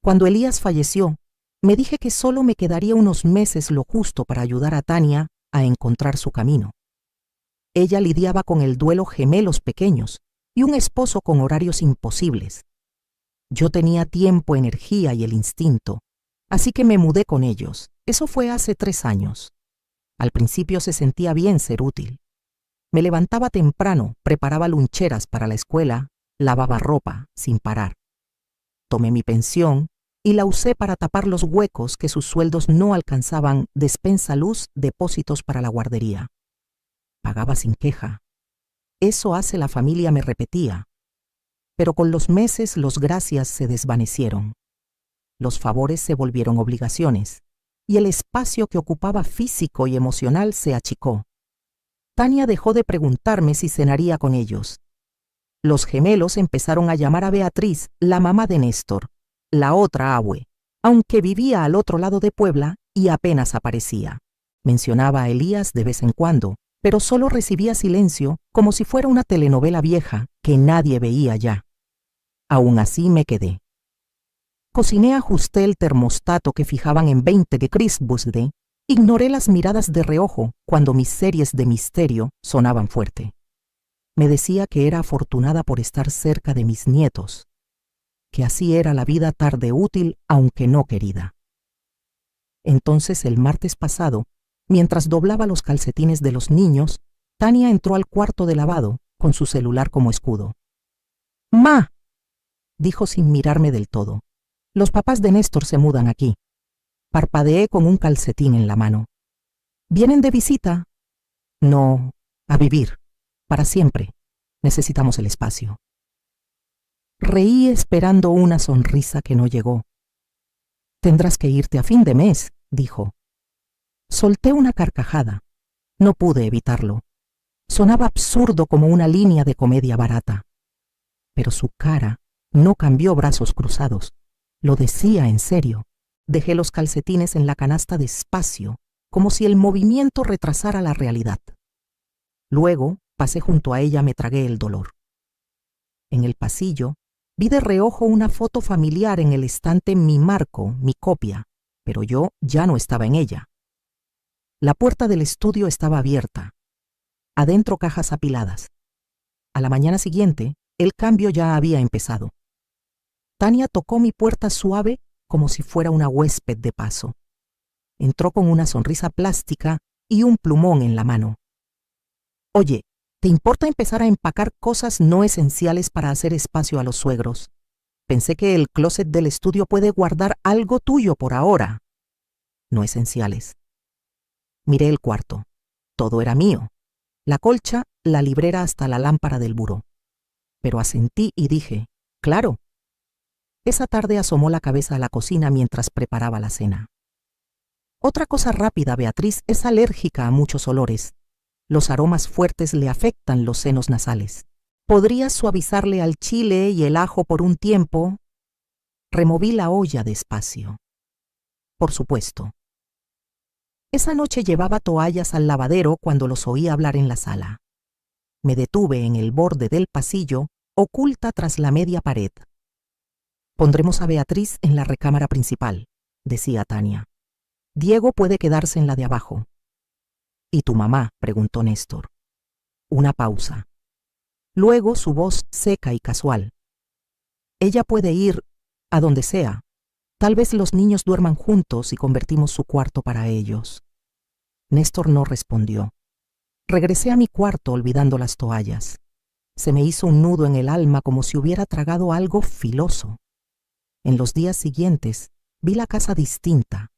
Cuando Elías falleció, me dije que solo me quedaría unos meses lo justo para ayudar a Tania a encontrar su camino. Ella lidiaba con el duelo gemelos pequeños y un esposo con horarios imposibles. Yo tenía tiempo, energía y el instinto, así que me mudé con ellos. Eso fue hace 3 años. Al principio se sentía bien ser útil. Me levantaba temprano, preparaba loncheras para la escuela, lavaba ropa sin parar. Tomé mi pensión y la usé para tapar los huecos que sus sueldos no alcanzaban, despensa, luz, depósitos para la guardería. Pagaba sin queja. Eso hace la familia, me repetía. Pero con los meses los gracias se desvanecieron. Los favores se volvieron obligaciones y el espacio que ocupaba físico y emocional se achicó. Tania dejó de preguntarme si cenaría con ellos. Los gemelos empezaron a llamar a Beatriz la mamá de Néstor, la otra abue, aunque vivía al otro lado de Puebla y apenas aparecía. Mencionaba a Elías de vez en cuando, pero solo recibía silencio como si fuera una telenovela vieja que nadie veía ya. Aún así me quedé. Cociné, ajusté el termostato que fijaban en 20 de Chris Busde. Ignoré las miradas de reojo cuando mis series de misterio sonaban fuerte. Me decía que era afortunada por estar cerca de mis nietos, que así era la vida tarde útil aunque no querida. Entonces el martes pasado, mientras doblaba los calcetines de los niños, Tania entró al cuarto de lavado con su celular como escudo. «¡Ma!», dijo sin mirarme del todo. «Los papás de Néstor se mudan aquí». Parpadeé con un calcetín en la mano. «¿Vienen de visita?» «No, a vivir. Para siempre. Necesitamos el espacio». Reí esperando una sonrisa que no llegó. «Tendrás que irte a fin de mes», dijo. Solté una carcajada. No pude evitarlo. Sonaba absurdo como una línea de comedia barata. Pero su cara no cambió brazos cruzados. Lo decía en serio. Dejé los calcetines en la canasta despacio, como si el movimiento retrasara la realidad. Luego pasé junto a ella, me tragué el dolor. En el pasillo vi de reojo una foto familiar en el estante, mi marco, mi copia, pero yo ya no estaba en ella. La puerta del estudio estaba abierta. Adentro cajas apiladas. A la mañana siguiente, el cambio ya había empezado. Tania tocó mi puerta suave como si fuera una huésped de paso. Entró con una sonrisa plástica y un plumón en la mano. «Oye, ¿te importa empezar a empacar cosas no esenciales para hacer espacio a los suegros? Pensé que el closet del estudio puede guardar algo tuyo por ahora». «No esenciales». Miré el cuarto. Todo era mío. La colcha, la librera hasta la lámpara del buró. Pero asentí y dije, «Claro». Esa tarde asomó la cabeza a la cocina mientras preparaba la cena. Otra cosa rápida, Beatriz es alérgica a muchos olores. Los aromas fuertes le afectan los senos nasales. ¿Podrías suavizarle al chile y el ajo por un tiempo? Removí la olla despacio. Por supuesto. Esa noche llevaba toallas al lavadero cuando los oí hablar en la sala. Me detuve en el borde del pasillo, oculta tras la media pared. «Pondremos a Beatriz en la recámara principal», decía Tania. «Diego puede quedarse en la de abajo». «¿Y tu mamá?», preguntó Néstor. Una pausa. Luego su voz seca y casual. «Ella puede ir a donde sea. Tal vez los niños duerman juntos y convertimos su cuarto para ellos». Néstor no respondió. Regresé a mi cuarto olvidando las toallas. Se me hizo un nudo en el alma como si hubiera tragado algo filoso. En los días siguientes vi la casa distinta.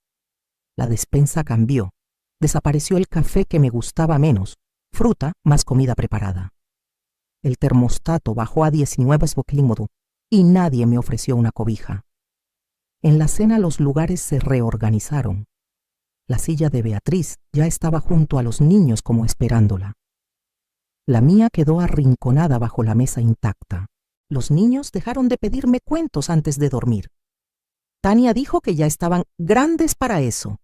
La despensa cambió. Desapareció el café que me gustaba menos, fruta más comida preparada. El termostato bajó a 19 Boclímodo y nadie me ofreció una cobija. En la cena los lugares se reorganizaron. La silla de Beatriz ya estaba junto a los niños como esperándola. La mía quedó arrinconada bajo la mesa intacta. Los niños dejaron de pedirme cuentos antes de dormir. Tania dijo que ya estaban grandes para eso.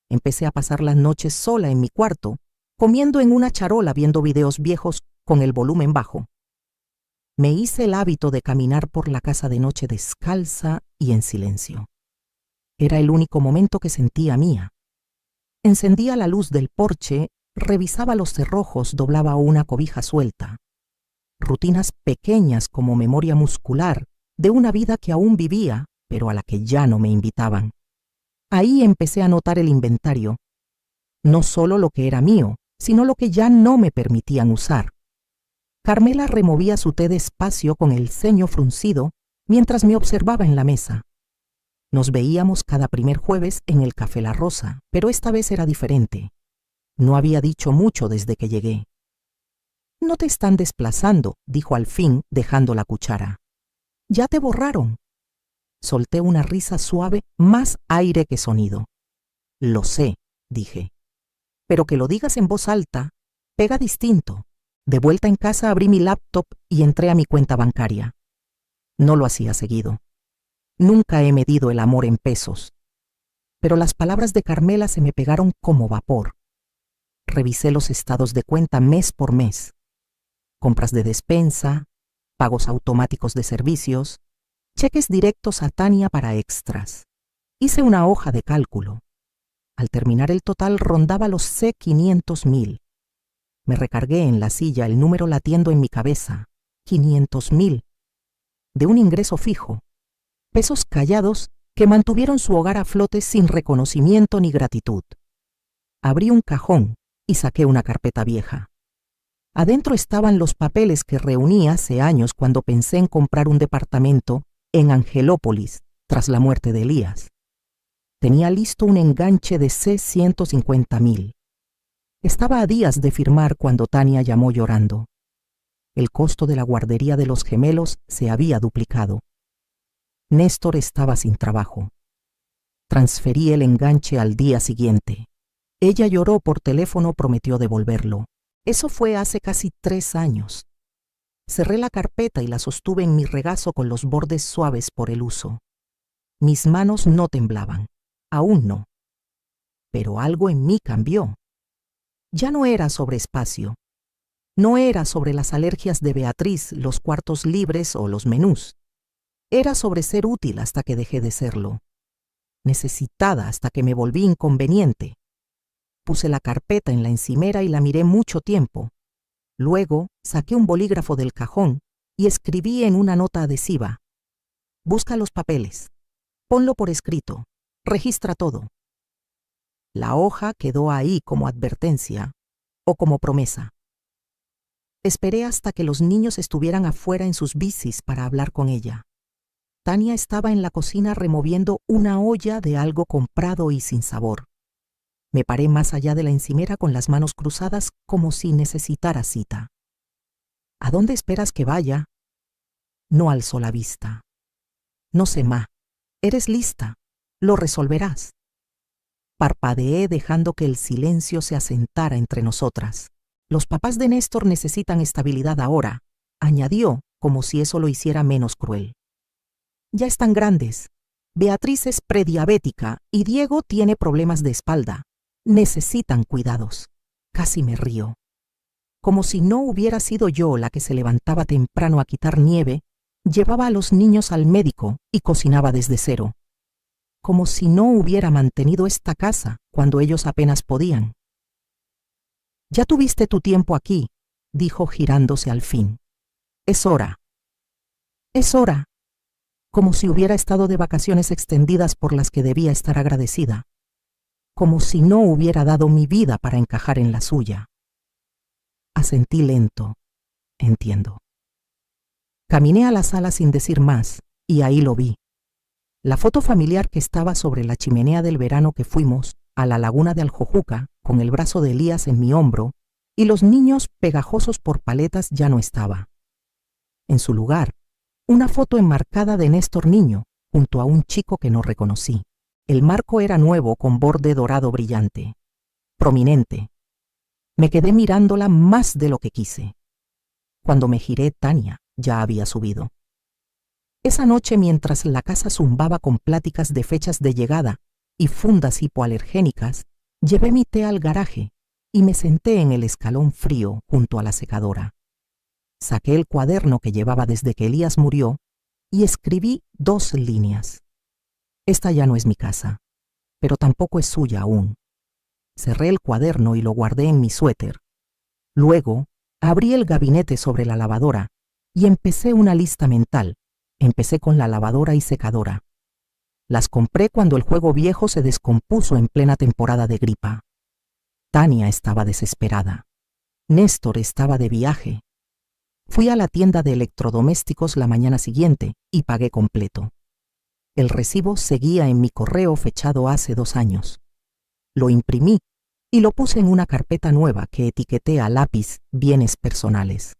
Empecé a pasar las noches sola en mi cuarto, comiendo en una charola viendo videos viejos con el volumen bajo. Me hice el hábito de caminar por la casa de noche descalza y en silencio. Era el único momento que sentía mía. Encendía la luz del porche, revisaba los cerrojos, doblaba una cobija suelta. Rutinas pequeñas como memoria muscular de una vida que aún vivía, pero a la que ya no me invitaban. Ahí empecé a notar el inventario. No solo lo que era mío, sino lo que ya no me permitían usar. Carmela removía su té despacio con el ceño fruncido mientras me observaba en la mesa. Nos veíamos cada primer jueves en el Café La Rosa, pero esta vez era diferente. No había dicho mucho desde que llegué. «No te están desplazando», dijo al fin, dejando la cuchara. «Ya te borraron». Solté una risa suave, más aire que sonido. «Lo sé», dije. «Pero que lo digas en voz alta, pega distinto». De vuelta en casa abrí mi laptop y entré a mi cuenta bancaria. No lo hacía seguido. Nunca he medido el amor en pesos. Pero las palabras de Carmela se me pegaron como vapor. Revisé los estados de cuenta mes por mes. Compras de despensa, pagos automáticos de servicios, cheques directos a Tania para extras. Hice una hoja de cálculo. Al terminar el total rondaba los C$500,000. Me recargué en la silla, el número latiendo en mi cabeza. 500,000. De un ingreso fijo. Pesos callados que mantuvieron su hogar a flote sin reconocimiento ni gratitud. Abrí un cajón y saqué una carpeta vieja. Adentro estaban los papeles que reuní hace años cuando pensé en comprar un departamento en Angelópolis tras la muerte de Elías. Tenía listo un enganche de C$150,000. Estaba a días de firmar cuando Tania llamó llorando. El costo de la guardería de los gemelos se había duplicado. Néstor estaba sin trabajo. Transferí el enganche al día siguiente. Ella lloró por teléfono, prometió devolverlo. Eso fue hace casi 3 años. Cerré la carpeta y la sostuve en mi regazo con los bordes suaves por el uso. Mis manos no temblaban, aún no. Pero algo en mí cambió. Ya no era sobre espacio. No era sobre las alergias de Beatriz, los cuartos libres o los menús. Era sobre ser útil hasta que dejé de serlo. Necesitada hasta que me volví inconveniente. Puse la carpeta en la encimera y la miré mucho tiempo. Luego saqué un bolígrafo del cajón y escribí en una nota adhesiva: «Busca los papeles. Ponlo por escrito. Registra todo». La hoja quedó ahí como advertencia o como promesa. Esperé hasta que los niños estuvieran afuera en sus bicis para hablar con ella. Tania estaba en la cocina removiendo una olla de algo comprado y sin sabor. Me paré más allá de la encimera con las manos cruzadas como si necesitara cita. «¿A dónde esperas que vaya?» No alzó la vista. «No sé, ma. Eres lista. Lo resolverás». Parpadeé dejando que el silencio se asentara entre nosotras. «Los papás de Néstor necesitan estabilidad ahora», añadió, como si eso lo hiciera menos cruel. «Ya están grandes. Beatriz es prediabética y Diego tiene problemas de espalda. Necesitan cuidados». Casi me río. Como si no hubiera sido yo la que se levantaba temprano a quitar nieve, llevaba a los niños al médico y cocinaba desde cero. Como si no hubiera mantenido esta casa cuando ellos apenas podían. «Ya tuviste tu tiempo aquí», dijo girándose al fin. «Es hora». «Es hora», como si hubiera estado de vacaciones extendidas por las que debía estar agradecida. Como si no hubiera dado mi vida para encajar en la suya. Asentí lento. Entiendo. Caminé a la sala sin decir más, y ahí lo vi. La foto familiar que estaba sobre la chimenea del verano que fuimos a la laguna de Aljojuca, con el brazo de Elías en mi hombro, y los niños pegajosos por paletas, ya no estaba. En su lugar, una foto enmarcada de Néstor niño, junto a un chico que no reconocí. El marco era nuevo con borde dorado brillante, prominente. Me quedé mirándola más de lo que quise. Cuando me giré, Tania ya había subido. Esa noche, mientras la casa zumbaba con pláticas de fechas de llegada y fundas hipoalergénicas, llevé mi té al garaje y me senté en el escalón frío junto a la secadora. Saqué el cuaderno que llevaba desde que Elías murió y escribí 2 líneas. Esta ya no es mi casa, pero tampoco es suya aún. Cerré el cuaderno y lo guardé en mi suéter. Luego, abrí el gabinete sobre la lavadora y empecé una lista mental. Empecé con la lavadora y secadora. Las compré cuando el juego viejo se descompuso en plena temporada de gripa. Tania estaba desesperada. Néstor estaba de viaje. Fui a la tienda de electrodomésticos la mañana siguiente y pagué completo. El recibo seguía en mi correo fechado hace 2 años. Lo imprimí y lo puse en una carpeta nueva que etiqueté a lápiz bienes personales.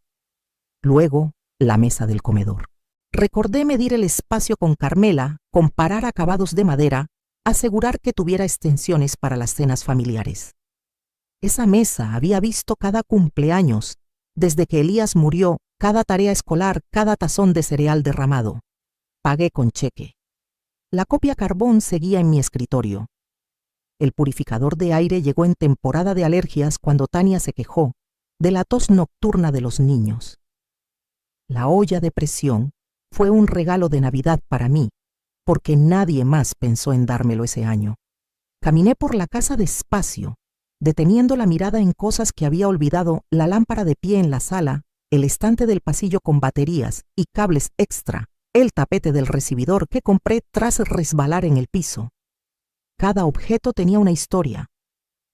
Luego, la mesa del comedor. Recordé medir el espacio con Carmela, comparar acabados de madera, asegurar que tuviera extensiones para las cenas familiares. Esa mesa había visto cada cumpleaños, desde que Elías murió, cada tarea escolar, cada tazón de cereal derramado. Pagué con cheque. La copia carbón seguía en mi escritorio. El purificador de aire llegó en temporada de alergias cuando Tania se quejó de la tos nocturna de los niños. La olla de presión fue un regalo de Navidad para mí, porque nadie más pensó en dármelo ese año. Caminé por la casa despacio, deteniendo la mirada en cosas que había olvidado: la lámpara de pie en la sala, el estante del pasillo con baterías y cables extra, el tapete del recibidor que compré tras resbalar en el piso. Cada objeto tenía una historia,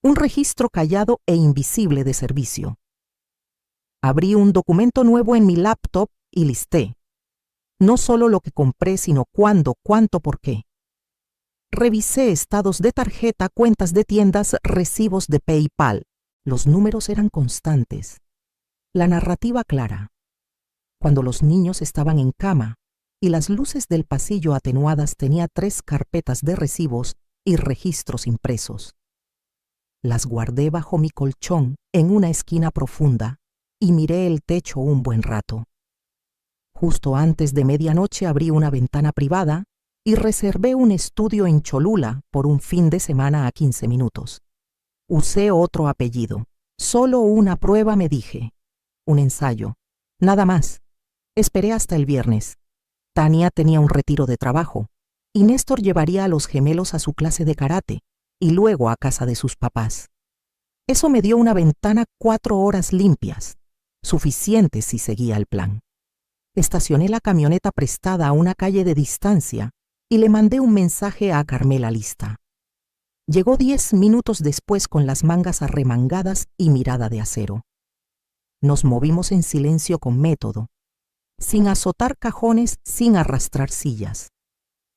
un registro callado e invisible de servicio. Abrí un documento nuevo en mi laptop y listé. No solo lo que compré, sino cuándo, cuánto, por qué. Revisé estados de tarjeta, cuentas de tiendas, recibos de PayPal. Los números eran constantes. La narrativa clara. Cuando los niños estaban en cama y las luces del pasillo atenuadas, tenía 3 carpetas de recibos y registros impresos. Las guardé bajo mi colchón en una esquina profunda y miré el techo un buen rato. Justo antes de medianoche abrí una ventana privada y reservé un estudio en Cholula por un fin de semana a 15 minutos. Usé otro apellido. Solo una prueba, me dije. Un ensayo. Nada más. Esperé hasta el viernes. Tania tenía un retiro de trabajo y Néstor llevaría a los gemelos a su clase de karate y luego a casa de sus papás. Eso me dio una ventana 4 horas limpias, suficiente si seguía el plan. Estacioné la camioneta prestada a una calle de distancia y le mandé un mensaje a Carmela lista. Llegó 10 minutos después con las mangas arremangadas y mirada de acero. Nos movimos en silencio con método, sin azotar cajones, sin arrastrar sillas.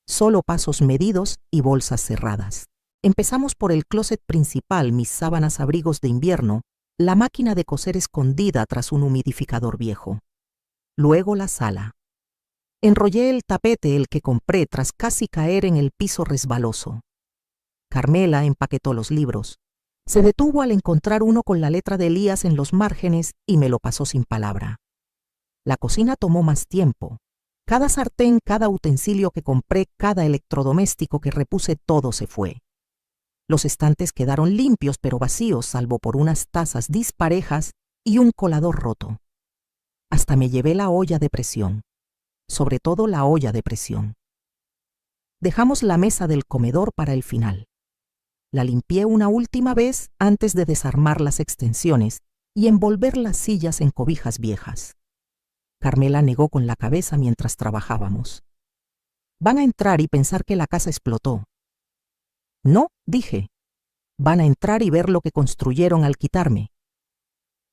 Solo pasos medidos y bolsas cerradas. Empezamos por el closet principal, mis sábanas, abrigos de invierno, la máquina de coser escondida tras un humidificador viejo. Luego la sala. Enrollé el tapete, el que compré, tras casi caer en el piso resbaloso. Carmela empaquetó los libros. Se detuvo al encontrar uno con la letra de Elías en los márgenes y me lo pasó sin palabra. La cocina tomó más tiempo. Cada sartén, cada utensilio que compré, cada electrodoméstico que repuse, todo se fue. Los estantes quedaron limpios pero vacíos, salvo por unas tazas disparejas y un colador roto. Hasta me llevé la olla de presión, sobre todo la olla de presión. Dejamos la mesa del comedor para el final. La limpié una última vez antes de desarmar las extensiones y envolver las sillas en cobijas viejas. Carmela negó con la cabeza mientras trabajábamos. Van a entrar y pensar que la casa explotó. No, dije. Van a entrar y ver lo que construyeron al quitarme.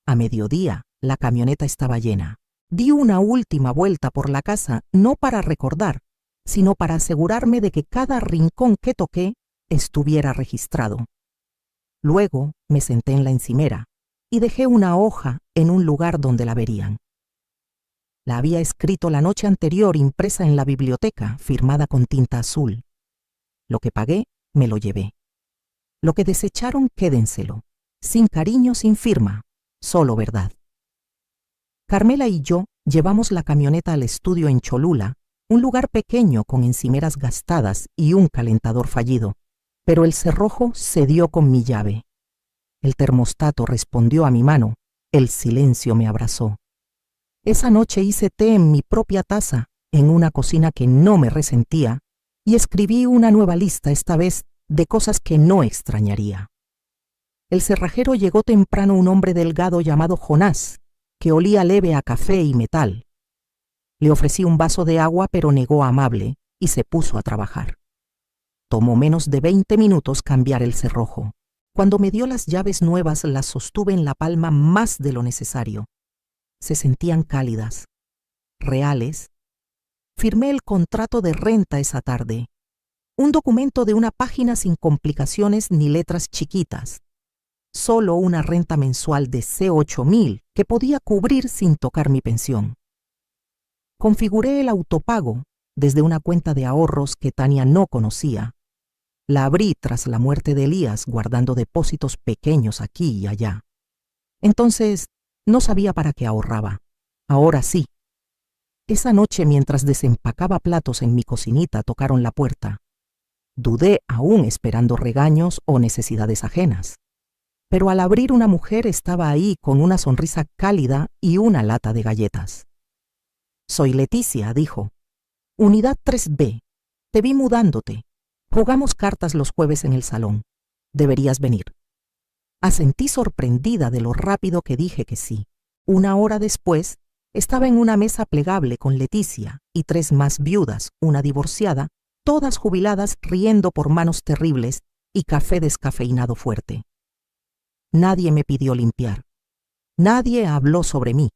A mediodía, la camioneta estaba llena. Di una última vuelta por la casa, no para recordar, sino para asegurarme de que cada rincón que toqué estuviera registrado. Luego me senté en la encimera y dejé una hoja en un lugar donde la verían. La había escrito la noche anterior, impresa en la biblioteca, firmada con tinta azul. Lo que pagué, me lo llevé. Lo que desecharon, quédenselo. Sin cariño, sin firma, solo verdad. Carmela y yo llevamos la camioneta al estudio en Cholula, un lugar pequeño con encimeras gastadas y un calentador fallido, pero el cerrojo cedió con mi llave. El termostato respondió a mi mano, el silencio me abrazó. Esa noche hice té en mi propia taza, en una cocina que no me resentía, y escribí una nueva lista, esta vez de cosas que no extrañaría. El cerrajero llegó temprano, un hombre delgado llamado Jonás, que olía leve a café y metal. Le ofrecí un vaso de agua, pero negó amable y se puso a trabajar. Tomó menos de 20 minutos cambiar el cerrojo. Cuando me dio las llaves nuevas, las sostuve en la palma más de lo necesario. Se sentían cálidas, reales. Firmé el contrato de renta esa tarde. Un documento de una página sin complicaciones ni letras chiquitas. Solo una renta mensual de C8.000 que podía cubrir sin tocar mi pensión. Configuré el autopago desde una cuenta de ahorros que Tania no conocía. La abrí tras la muerte de Elías, guardando depósitos pequeños aquí y allá. Entonces, no sabía para qué ahorraba. Ahora sí. Esa noche, mientras desempacaba platos en mi cocinita, tocaron la puerta. Dudé, aún esperando regaños o necesidades ajenas. Pero al abrir, una mujer estaba ahí con una sonrisa cálida y una lata de galletas. «Soy Leticia», dijo. «Unidad 3B. Te vi mudándote. Jugamos cartas los jueves en el salón. Deberías venir». Asentí sorprendida de lo rápido que dije que sí. Una hora después, estaba en una mesa plegable con Leticia y 3 más viudas, una divorciada, todas jubiladas, riendo por manos terribles y café descafeinado fuerte. Nadie me pidió limpiar. Nadie habló sobre mí.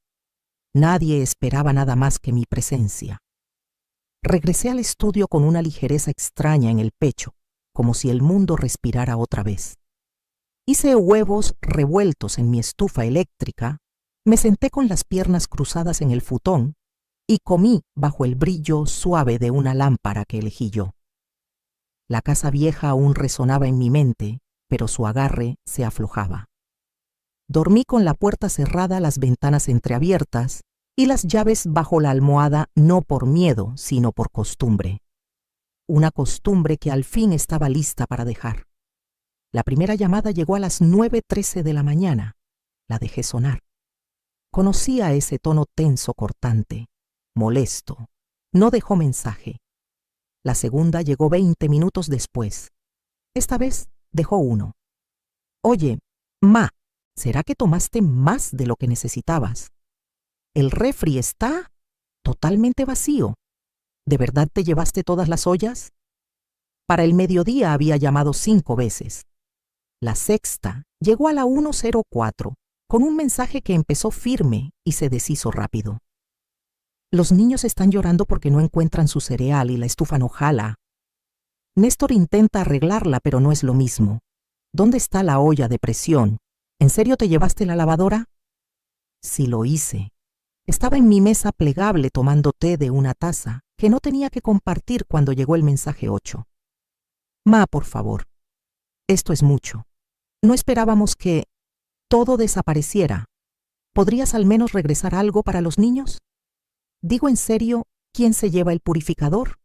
Nadie esperaba nada más que mi presencia. Regresé al estudio con una ligereza extraña en el pecho, como si el mundo respirara otra vez. Hice huevos revueltos en mi estufa eléctrica, me senté con las piernas cruzadas en el futón y comí bajo el brillo suave de una lámpara que elegí yo. La casa vieja aún resonaba en mi mente, pero su agarre se aflojaba. Dormí con la puerta cerrada, las ventanas entreabiertas y las llaves bajo la almohada, no por miedo, sino por costumbre. Una costumbre que al fin estaba lista para dejar. La primera llamada llegó a las 9:13 de la mañana. La dejé sonar. Conocía ese tono tenso, cortante, molesto. No dejó mensaje. La segunda llegó 20 minutos después. Esta vez dejó uno. «Oye, ma, ¿será que tomaste más de lo que necesitabas? El refri está totalmente vacío. ¿De verdad te llevaste todas las ollas?» Para el mediodía había llamado 5 veces. La sexta llegó a la 1:04, con un mensaje que empezó firme y se deshizo rápido. «Los niños están llorando porque no encuentran su cereal y la estufa no jala. Néstor intenta arreglarla, pero no es lo mismo. ¿Dónde está la olla de presión? ¿En serio te llevaste la lavadora?» Sí, lo hice. Estaba en mi mesa plegable tomando té de una taza que no tenía que compartir cuando llegó el mensaje 8. «Ma, por favor. Esto es mucho. No esperábamos que todo desapareciera. ¿Podrías al menos regresar algo para los niños? Digo en serio, ¿quién se lleva el purificador?»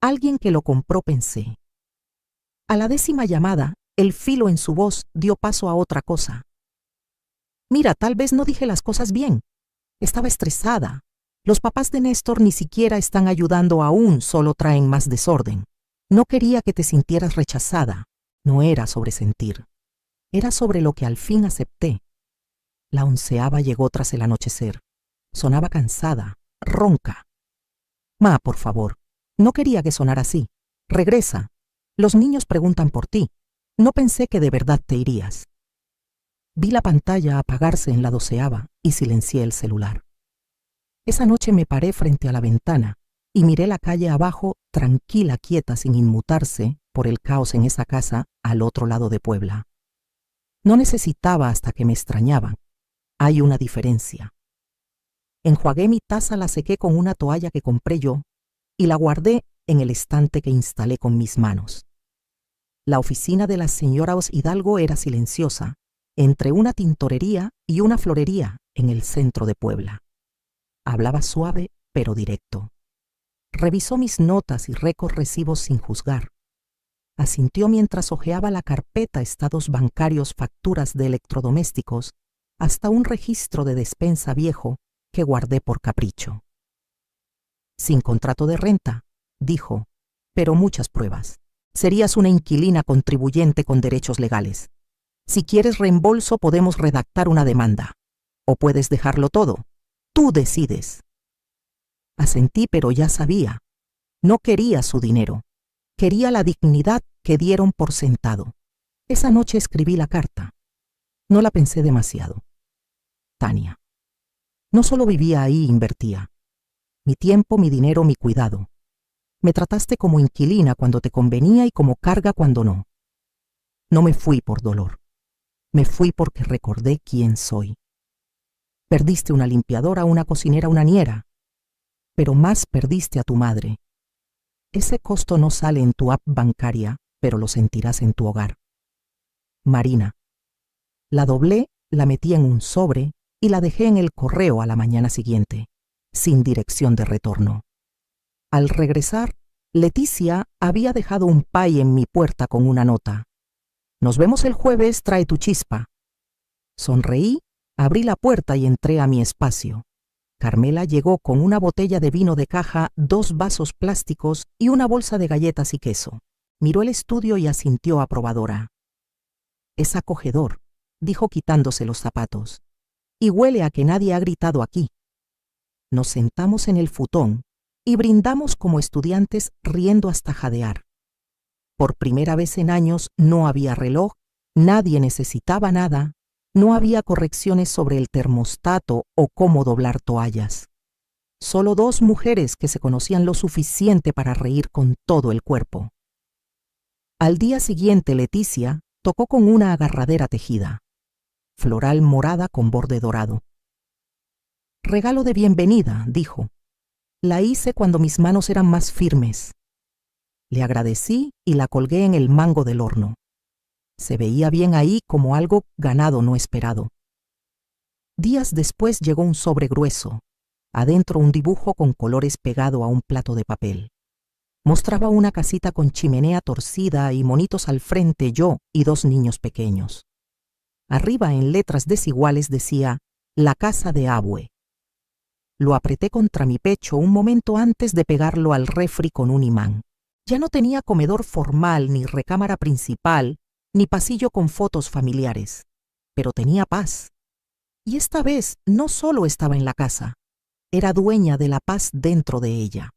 «Alguien que lo compró», pensé. A la 10ª llamada, el filo en su voz dio paso a otra cosa. «Mira, tal vez no dije las cosas bien. Estaba estresada. Los papás de Néstor ni siquiera están ayudando aún, solo traen más desorden. No quería que te sintieras rechazada. No era sobre sentir. Era sobre lo que al fin acepté». La 11ª llegó tras el anochecer. Sonaba cansada, ronca. «Ma, por favor, no quería que sonara así. Regresa. Los niños preguntan por ti. No pensé que de verdad te irías». Vi la pantalla apagarse en la 12ª y silencié el celular. Esa noche me paré frente a la ventana y miré la calle abajo, tranquila, quieta, sin inmutarse por el caos en esa casa al otro lado de Puebla. No necesitaba hasta que me extrañaban. Hay una diferencia. Enjuagué mi taza, la sequé con una toalla que compré yo y la guardé en el estante que instalé con mis manos. La oficina de la señora Hidalgo era silenciosa, entre una tintorería y una florería en el centro de Puebla. Hablaba suave pero directo. Revisó mis notas y recibos sin juzgar. Asintió mientras hojeaba la carpeta, estados bancarios, facturas de electrodomésticos, hasta un registro de despensa viejo que guardé por capricho. Sin contrato de renta, dijo, pero muchas pruebas. Serías una inquilina contribuyente con derechos legales. Si quieres reembolso, podemos redactar una demanda. O puedes dejarlo todo. Tú decides. Asentí, pero ya sabía. No quería su dinero. Quería la dignidad que dieron por sentado. Esa noche escribí la carta. No la pensé demasiado. Tania. No solo vivía ahí, invertía. Mi tiempo, mi dinero, mi cuidado. Me trataste como inquilina cuando te convenía y como carga cuando no. No me fui por dolor. Me fui porque recordé quién soy. Perdiste una limpiadora, una cocinera, una niera. Pero más perdiste a tu madre. Ese costo no sale en tu app bancaria, pero lo sentirás en tu hogar. Marina. La doblé, la metí en un sobre y la dejé en el correo a la mañana siguiente, sin dirección de retorno. Al regresar, Leticia había dejado un pay en mi puerta con una nota. Nos vemos el jueves, trae tu chispa. Sonreí, abrí la puerta y entré a mi espacio. Carmela llegó con una botella de vino de caja, 2 vasos plásticos y una bolsa de galletas y queso. Miró el estudio y asintió aprobadora. Es acogedor, dijo quitándose los zapatos. Y huele a que nadie ha gritado aquí. Nos sentamos en el futón y brindamos como estudiantes riendo hasta jadear. Por primera vez en años no había reloj, nadie necesitaba nada, no había correcciones sobre el termostato o cómo doblar toallas. Solo 2 mujeres que se conocían lo suficiente para reír con todo el cuerpo. Al día siguiente, Leticia tocó con una agarradera tejida, floral morada con borde dorado. Regalo de bienvenida, dijo. La hice cuando mis manos eran más firmes. Le agradecí y la colgué en el mango del horno. Se veía bien ahí como algo ganado no esperado. Días después llegó un sobre grueso, adentro un dibujo con colores pegado a un plato de papel. Mostraba una casita con chimenea torcida y monitos al frente, yo y 2 niños pequeños. Arriba, en letras desiguales, decía «La casa de Abue». Lo apreté contra mi pecho un momento antes de pegarlo al refri con un imán. Ya no tenía comedor formal, ni recámara principal, ni pasillo con fotos familiares, pero tenía paz. Y esta vez no solo estaba en la casa, era dueña de la paz dentro de ella.